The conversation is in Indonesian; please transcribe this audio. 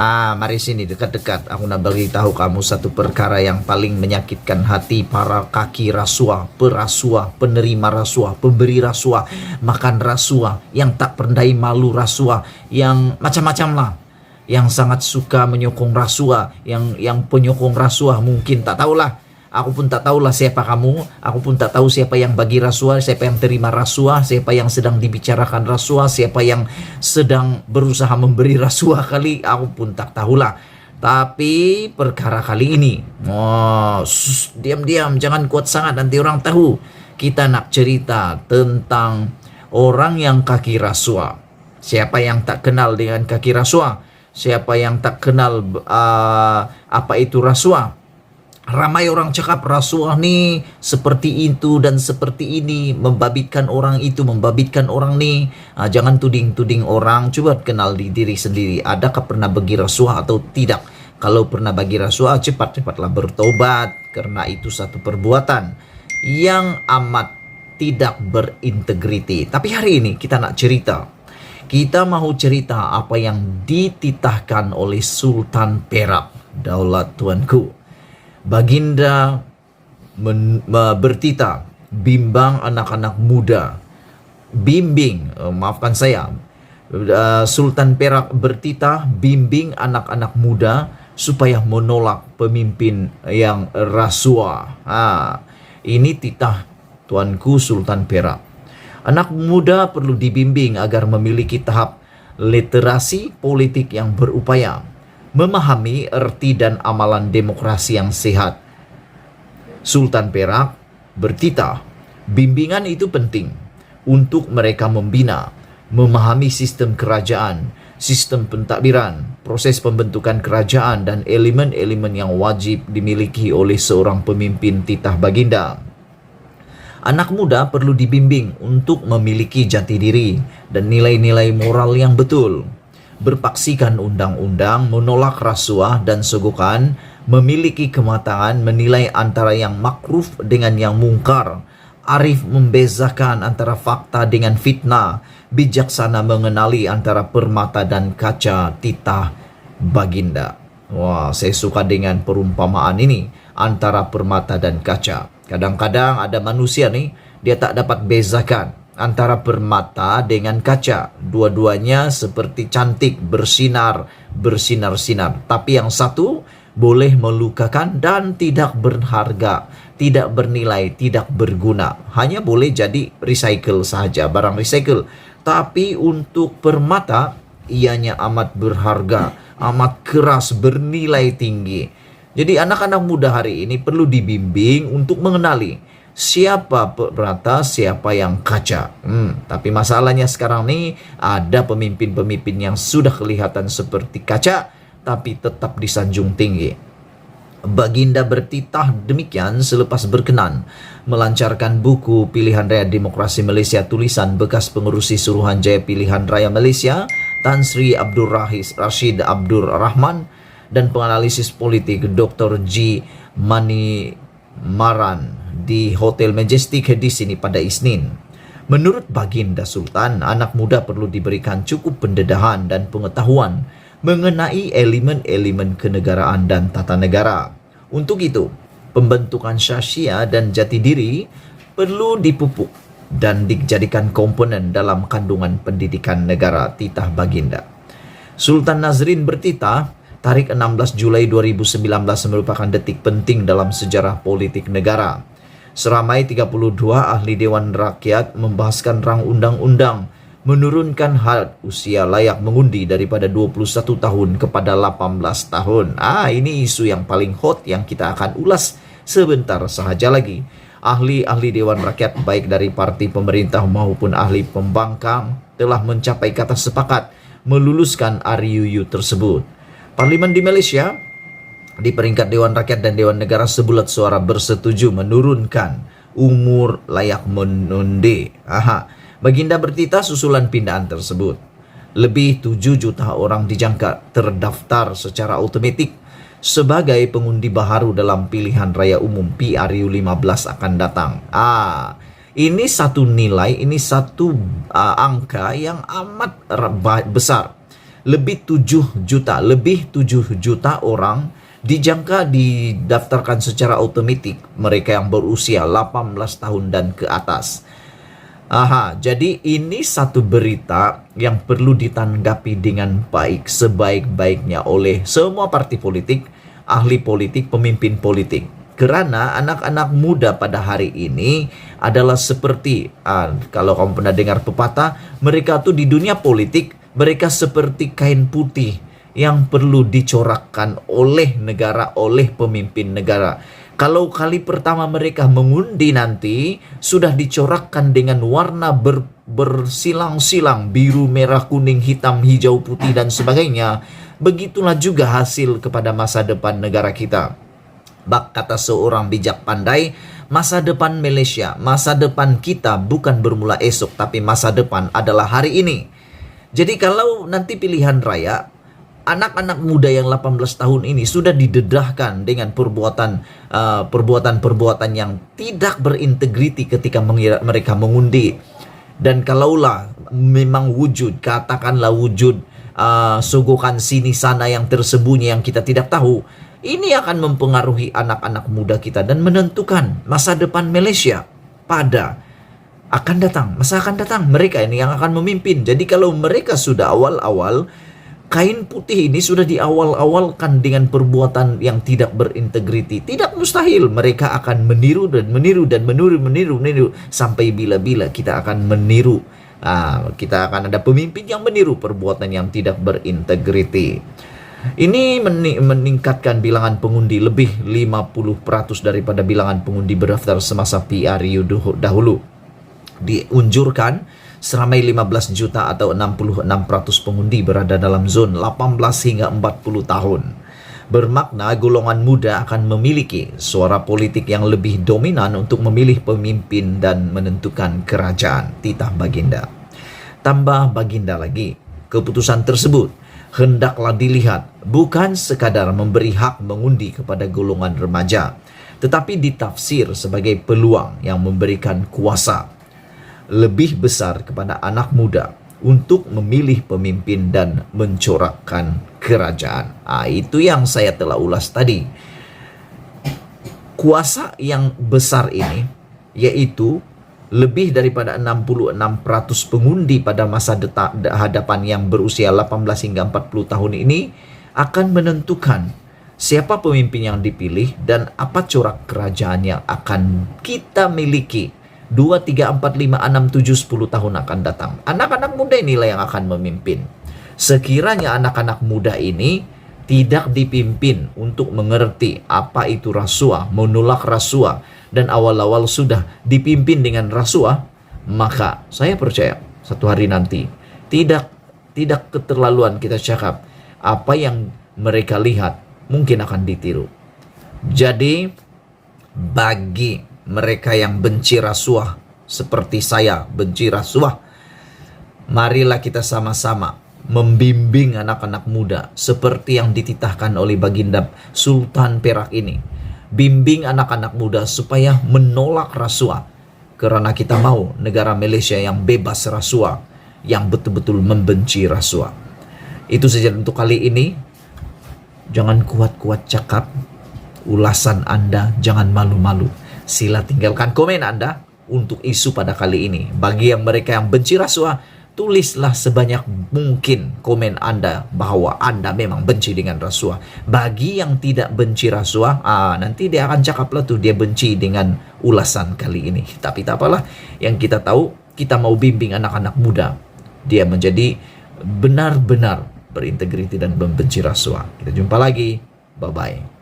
Mari sini dekat-dekat. Aku nak beritahu kamu satu perkara yang paling menyakitkan hati para kaki rasuah, perasuah, penerima rasuah, pemberi rasuah, makan rasuah, yang tak pernah malu rasuah, yang macam-macam lah. Yang sangat suka menyokong rasuah, yang penyokong rasuah mungkin tak tahulah. Aku pun tak tahulah siapa kamu. Aku pun tak tahu siapa yang bagi rasuah, siapa yang terima rasuah, siapa yang sedang dibicarakan rasuah, siapa yang sedang berusaha memberi rasuah kali. Aku pun tak tahulah. Tapi perkara kali ini, diam-diam, jangan kuat sangat, nanti orang tahu. Kita nak cerita tentang orang yang kaki rasuah. Siapa yang tak kenal dengan kaki rasuah? Siapa yang tak kenal apa itu rasuah? Ramai orang cakap rasuah ni seperti itu dan seperti ini, membabitkan orang itu, membabitkan orang ni. Jangan tuding-tuding orang, coba kenal diri sendiri. Adakah pernah bagi rasuah atau tidak? Kalau pernah bagi rasuah, cepat-cepatlah bertobat, karena itu satu perbuatan yang amat tidak berintegriti. Tapi hari ini kita nak cerita. Kita mahu cerita apa yang dititahkan oleh Sultan Perak, Daulat Tuanku. Baginda bertitah, bimbang anak-anak muda. Maafkan saya, Sultan Perak bertitah bimbing anak-anak muda supaya menolak pemimpin yang rasuah. Ini titah Tuanku Sultan Perak. Anak muda perlu dibimbing agar memiliki tahap literasi politik yang berupaya, memahami erti dan amalan demokrasi yang sehat. Sultan Perak bertitah, bimbingan itu penting untuk mereka membina, memahami sistem kerajaan, sistem pentadbiran, proses pembentukan kerajaan, dan elemen-elemen yang wajib dimiliki oleh seorang pemimpin titah Baginda. Anak muda perlu dibimbing untuk memiliki jati diri dan nilai-nilai moral yang betul, berpaksikan undang-undang, menolak rasuah dan sogokan, memiliki kematangan menilai antara yang makruf dengan yang mungkar, arif membezakan antara fakta dengan fitnah, bijaksana mengenali antara permata dan kaca titah Baginda. Saya suka dengan perumpamaan ini, antara permata dan kaca. Kadang-kadang ada manusia nih, dia tak dapat bezakan antara permata dengan kaca. Dua-duanya seperti cantik, bersinar-sinar. Tapi yang satu boleh melukakan dan tidak berharga, tidak bernilai, tidak berguna. Hanya boleh jadi recycle saja, barang recycle. Tapi untuk permata, ianya amat berharga, amat keras, bernilai tinggi. Jadi anak-anak muda hari ini perlu dibimbing untuk mengenali siapa permata, siapa yang kaca. Tapi masalahnya sekarang nih, ada pemimpin-pemimpin yang sudah kelihatan seperti kaca, tapi tetap disanjung tinggi. Baginda bertitah demikian selepas berkenan melancarkan buku Pilihan Raya Demokrasi Malaysia tulisan bekas pengerusi Suruhanjaya Pilihan Raya Malaysia, Tan Sri Abdul Rashid Abdul Rahman, dan penganalisis politik Dr. G. Mani Maran di Hotel Majestic di sini pada Isnin. Menurut Baginda Sultan, anak muda perlu diberikan cukup pendedahan dan pengetahuan mengenai elemen-elemen kenegaraan dan tata negara. Untuk itu, pembentukan syahsia dan jati diri perlu dipupuk dan dijadikan komponen dalam kandungan pendidikan negara titah Baginda. Sultan Nazrin bertitah, Tarik 16 Julai 2019 merupakan detik penting dalam sejarah politik negara. Seramai 32 ahli Dewan Rakyat membahaskan rang undang-undang menurunkan had usia layak mengundi daripada 21 tahun kepada 18 tahun. Ini isu yang paling hot yang kita akan ulas sebentar sahaja lagi. Ahli-ahli Dewan Rakyat baik dari parti pemerintah maupun ahli pembangkang telah mencapai kata sepakat meluluskan RUU tersebut. Parlimen di Malaysia di peringkat Dewan Rakyat dan Dewan Negara sebulat suara bersetuju menurunkan umur layak mengundi. Baginda bertitah susulan pindaan tersebut. Lebih 7 juta orang dijangka terdaftar secara otomatik sebagai pengundi baharu dalam pilihan raya umum PRU 15 akan datang. Ini satu nilai, ini satu angka yang amat besar. lebih 7 juta orang dijangka didaftarkan secara otomatis, mereka yang berusia 18 tahun dan ke atas. Jadi ini satu berita yang perlu ditanggapi dengan baik, sebaik-baiknya oleh semua parti politik, ahli politik, pemimpin politik. Karena anak-anak muda pada hari ini adalah seperti, kalau kamu pernah dengar pepatah, mereka tuh di dunia politik, mereka seperti kain putih yang perlu dicorakkan oleh negara, oleh pemimpin negara. Kalau kali pertama mereka mengundi nanti sudah dicorakkan dengan warna bersilang-silang, biru, merah, kuning, hitam, hijau, putih, dan sebagainya. Begitulah juga hasil kepada masa depan negara kita. Bak kata seorang bijak pandai, masa depan Malaysia, masa depan kita bukan bermula esok, tapi masa depan adalah hari ini. Jadi kalau nanti pilihan raya, anak-anak muda yang 18 tahun ini sudah didedahkan dengan perbuatan-perbuatan yang tidak berintegriti ketika mereka mengundi. Dan kalaulah memang katakanlah wujud sogokan sini sana yang tersembunyi yang kita tidak tahu, ini akan mempengaruhi anak-anak muda kita dan menentukan masa depan Malaysia pada masa akan datang. Mereka ini yang akan memimpin. Jadi kalau mereka sudah awal-awal, kain putih ini sudah diawal-awalkan dengan perbuatan yang tidak berintegriti, tidak mustahil mereka akan meniru sampai bila-bila kita akan meniru. Kita akan ada pemimpin yang meniru perbuatan yang tidak berintegriti. Ini meningkatkan bilangan pengundi lebih 50% daripada bilangan pengundi berdaftar semasa PRU dahulu. Diunjurkan seramai 15 juta atau 66% pengundi berada dalam zon 18 hingga 40 tahun. Bermakna golongan muda akan memiliki suara politik yang lebih dominan untuk memilih pemimpin dan menentukan kerajaan. Titah Baginda. Tambah Baginda lagi, keputusan tersebut hendaklah dilihat bukan sekadar memberi hak mengundi kepada golongan remaja, tetapi ditafsir sebagai peluang yang memberikan kuasa lebih besar kepada anak muda untuk memilih pemimpin dan mencorakkan kerajaan. Itu yang saya telah ulas tadi. Kuasa yang besar ini, yaitu lebih daripada 66% pengundi pada masa hadapan yang berusia 18 hingga 40 tahun ini, akan menentukan siapa pemimpin yang dipilih dan apa corak kerajaan yang akan kita miliki 2, 3, 4, 5, 6, 7, 10 tahun akan datang. Anak-anak muda inilah yang akan memimpin. Sekiranya anak-anak muda ini tidak dipimpin untuk mengerti apa itu rasuah, menolak rasuah, dan awal-awal sudah dipimpin dengan rasuah, maka saya percaya satu hari nanti tidak keterlaluan kita cakap apa yang mereka lihat mungkin akan ditiru. Jadi bagi mereka yang benci rasuah seperti saya benci rasuah, marilah kita sama-sama membimbing anak-anak muda seperti yang dititahkan oleh Baginda Sultan Perak ini. Bimbing anak-anak muda supaya menolak rasuah, karena kita mau negara Malaysia yang bebas rasuah, yang betul-betul membenci rasuah. Itu saja untuk kali ini. Jangan kuat-kuat cakap, ulasan Anda jangan malu-malu. Sila tinggalkan komen Anda untuk isu pada kali ini. Bagi yang mereka yang benci rasuah, tulislah sebanyak mungkin komen Anda bahwa Anda memang benci dengan rasuah. Bagi yang tidak benci rasuah, nanti dia akan cakap lah tuh dia benci dengan ulasan kali ini. Tapi tak apalah, yang kita tahu kita mau bimbing anak-anak muda dia menjadi benar-benar berintegriti dan membenci rasuah. Kita jumpa lagi. Bye-bye.